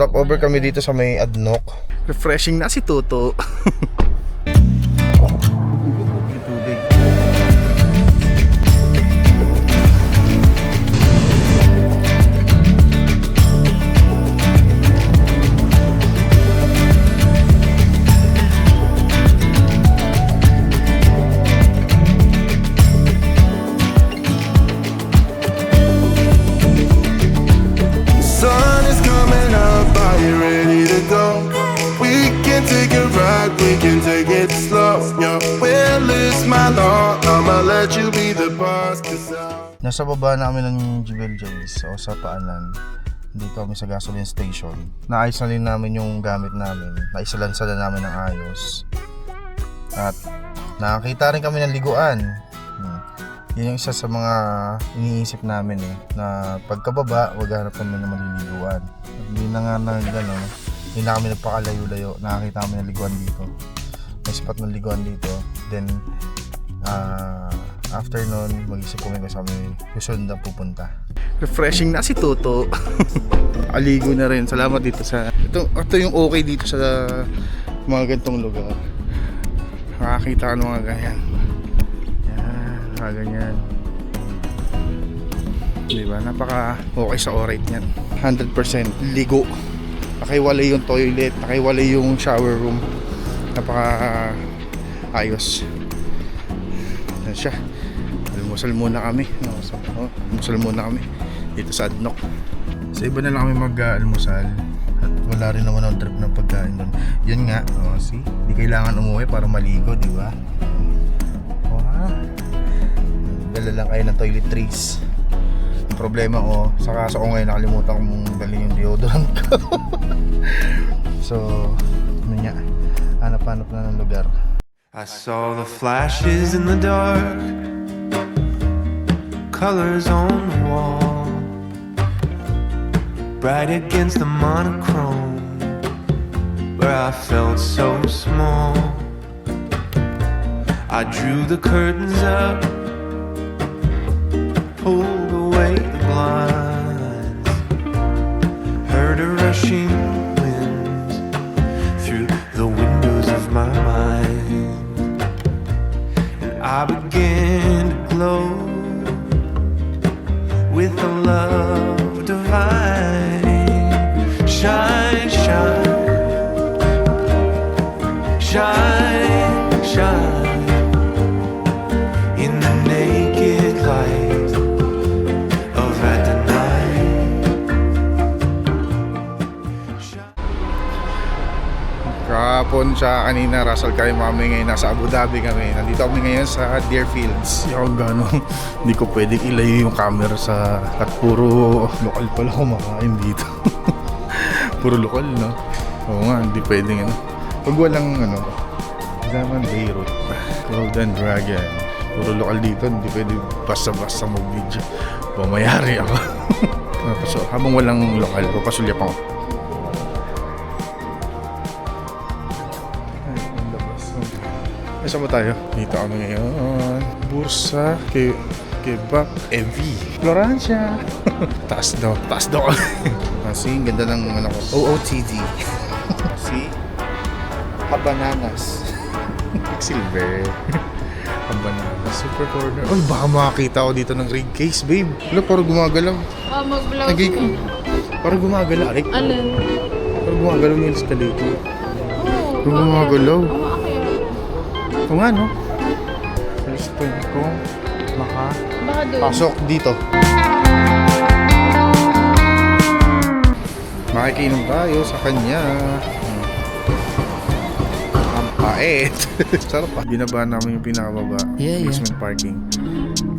Stop over kami dito sa may Adnoc. Refreshing na si Toto. Nasa baba namin ng Jewel Joys o sa paanan. Dito kami sa gasoline station. Naayos na rin namin yung gamit namin. Naisalansa na namin ng ayos. At nakakita rin kami ng liguan. Yun yung isa sa mga iniisip namin na pagkababa, wag hanap kami ng maliliguan. At hindi na nga na gano'n. Hindi na kami nagpakalayo-layo. Nakakita kami ng liguan dito. May spot ng liguan dito. Then after nun, mag-isip kami kung kami susunod na pupunta. Refreshing na si Toto. Aligo na rin. Salamat dito sa... Ito yung okay dito sa mga ganitong lugar. Makakita ka ng mga ganyan. Yan, mga ganyan. Diba? Napaka okay sa orate niyan. 100% ligo. Nakaiwalay yung toilet. Nakaiwalay yung shower room. Napaka ayos. Yan siya. Almusal muna kami. Almusal muna kami dito sa Adnoc. Sa iba na lang kami mag-almusal. At wala rin naman ang trip ng pagkain doon. Yun nga, see? Hindi kailangan umuwi para maligo, di ba? Dala lang kayo ng toiletries. Ang problema ko, sa kaso ko ngayon nakalimutan kong dalhin yung deodorant ko. So, ano nga, hanap-hanap na ng lugar. I saw the flashes in the dark, colors on the wall, bright against the monochrome, where I felt so small. I drew the curtains up, pulled away the blinds, heard a rushing wind through the windows of my mind, and I began to glow with a love divine. Shine, shine, shine, shine in the naked light of Adonai. Kahapon sa kanina, Russell kayo mami, ngayon nasa Abu Dhabi kami. Nandito kami ngayon sa Deerfields. Yung gano'n, hindi ko pwedeng ilayo yung camera sa... At puro lokal pala kumakain dito. Puro lokal, no? Oo nga, hindi pwedeng ano. Pag walang ano, Zaman Beirut, Golden Dragon, puro lokal dito, hindi pwedeng basta-basta mag-video. Pumayari ako. So, habang walang lokal, papasulyap ako. Saan ba tayo? Dito kami ngayon. Bursa Kebab Evi Florencia. Taas daw kasi ganda ng ano ko, OOTD. See? Habananas. Silver. Habananas. Super corner. Ay, baka makakita ko dito ng rig case, babe. Wala, parang gumagalaw. Mag-blouse mo. Parang gumagalaw. Alin? Parang gumagalaw yung escalator. Parang gumagalaw. Ito nga, no? First time ko makapasok dito. Makikinom tayo sa kanya. Ang pait. Sarap pa. Binaba namin yung pinakababa. Basement parking.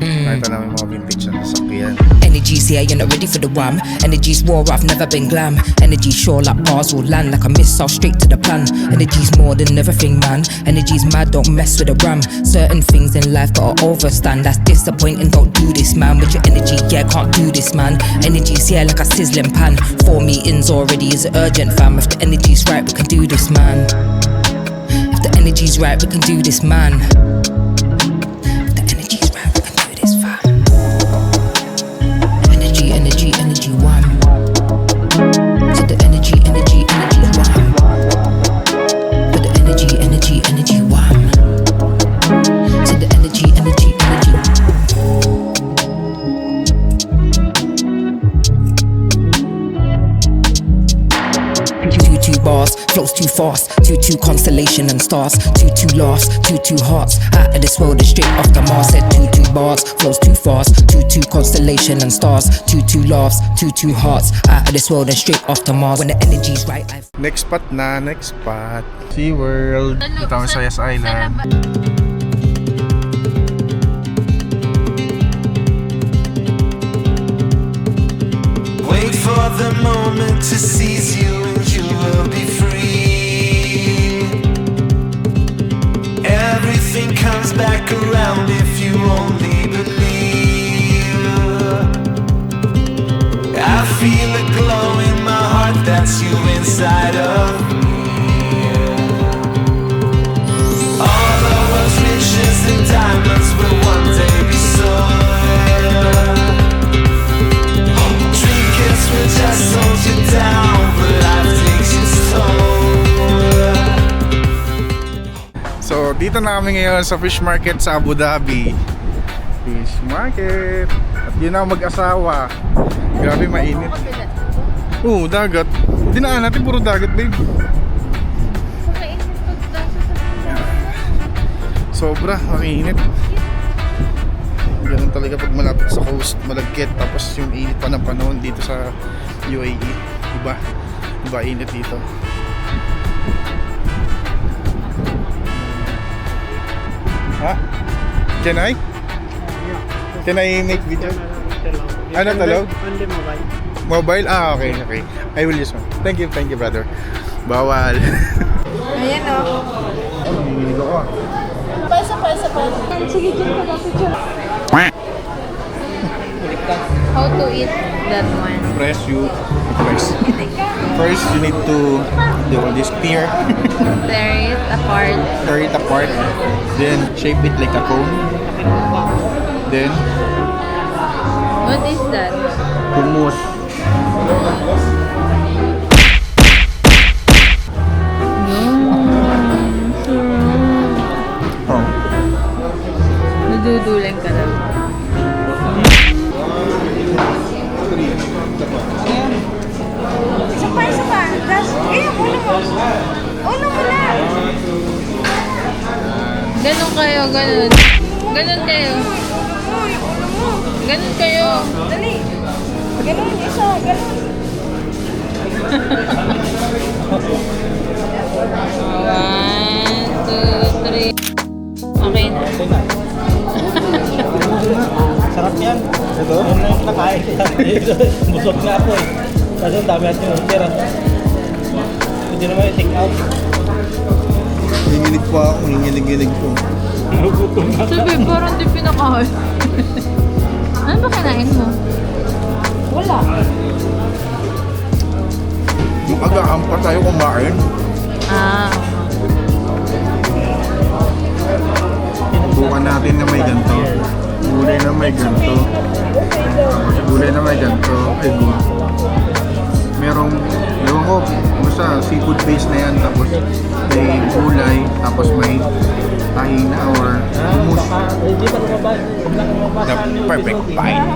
Nakita namin mga vintage na sasakyan. Energy's here, you're not ready for the wham. Energy's war, I've never been glam. Energy's sure like bars will land, like a missile straight to the plan. Energy's more than everything, man. Energy's mad, don't mess with the ram. Certain things in life gotta overstand. That's disappointing, don't do this, man. With your energy, yeah, can't do this, man. Energy's here like a sizzling pan. 4 meetings already is urgent, fam. If the energy's right, we can do this, man. If the energy's right, we can do this, man. Energy, one. So the energy bars, flows too fast. 2 constellation and stars. 2 laughs, 2 hearts. Out of this world and straight off the Mars. Said 2 bars, flows too fast. 2 constellation and stars. 2 laughs, 2 hearts. Out of this world and straight off the Mars. When the energy's right, I've Next spot na, next spot. SeaWorld. Dito kami sa Yas Island. Wait for the moment to seize you and you will be free. Everything comes back around if you only believe. I feel a glow in my heart, that's you inside of me. All the world's riches and diamonds will one day be sold. Trinkets will just hold you down, but life takes its toll. So, dito na kami ngayon sa fish market sa Abu Dhabi. Fish market. At yun na mag-asawa. Grabe mainit. Oo, dagat. Dinaan natin puro dagat, babe. Sobra, mainit. Ganun talaga pag malapit sa coast, malagkit. Tapos yung init pa ng panahon dito sa UAE. Iba init dito. Ha? Can I make video? Ano talo? Only mobile. Mobile? Ah, okay. I will use one. Thank you, brother. Bawal. Ayan o. Nanginginig ako. Isa pa. Sige, dyan ka na picture. How to eat that one? First, you need to do all this tear. Tear it apart. Tear it apart. Then shape it like a cone. Then What is that? hummus. Oh. Nadudulan ka lang. Isa pa. Ulo mo. Ulo mo na. Ganon kayo. Ganon kayo. Ganon kayo. Dali. Ganon, isa. Ganon. 1, 2, 3. Okay na. Sarap yan. Ito? Yun lang yung nakain ko. Busog na ako eh. Kasi ang dami natin yung tira. Hindi naman yung take out. Nanginginig pa ako. Nanginginig po. Nagutom na. Sabi, parang di pinakain. Ano ba kinain mo? Wala. Yung agahan pa tayo kumain. Bukan natin na may ganito. Gulay na may ganito. Ay, merong, ewan ko, basta seafood base na yan. Tapos may gulay. Tapos may tahina or hummus. Hindi pa lumabas. Huwag lang lumabas. The perfect bite.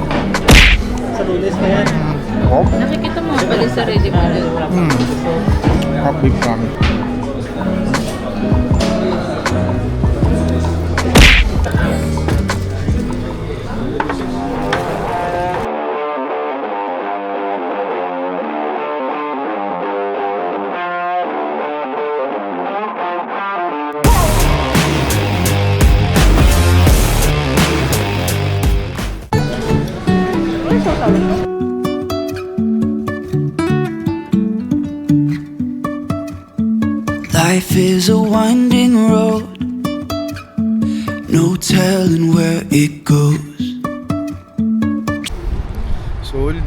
Sa lunes na yan. Oh, Nakikita mo pala sa ready mo dun. happy fun. Life is a winding road, no telling where it goes. Sold.